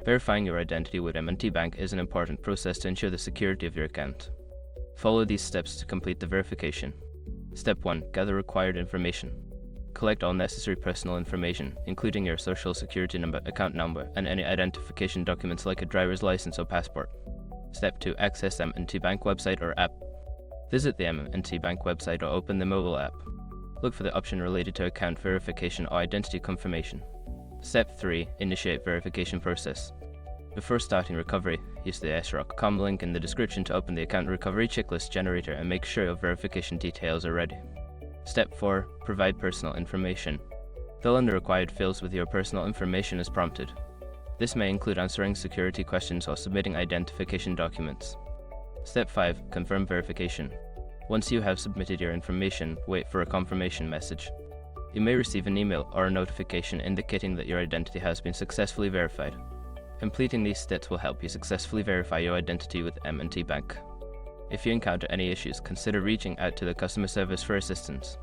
Verifying your identity with M&T Bank is an important process to ensure the security of your account. Follow these steps to complete the verification. Step 1. Gather required information. Collect all necessary personal information, including your social security number, account number, and any identification documents like a driver's license or passport. Step 2. Access the M&T Bank website or app. Visit the M&T Bank website or open the mobile app. Look for the option related to account verification or identity confirmation. Step 3. Initiate verification process. Before starting recovery, use the SROC.com link in the description to open the account recovery checklist generator and make sure your verification details are ready. Step 4. Provide personal information. Fill in the required fields with your personal information as prompted. This may include answering security questions or submitting identification documents. Step 5. Confirm verification. Once you have submitted your information, wait for a confirmation message. You may receive an email or a notification indicating that your identity has been successfully verified. Completing these steps will help you successfully verify your identity with M&T Bank. If you encounter any issues, consider reaching out to the customer service for assistance.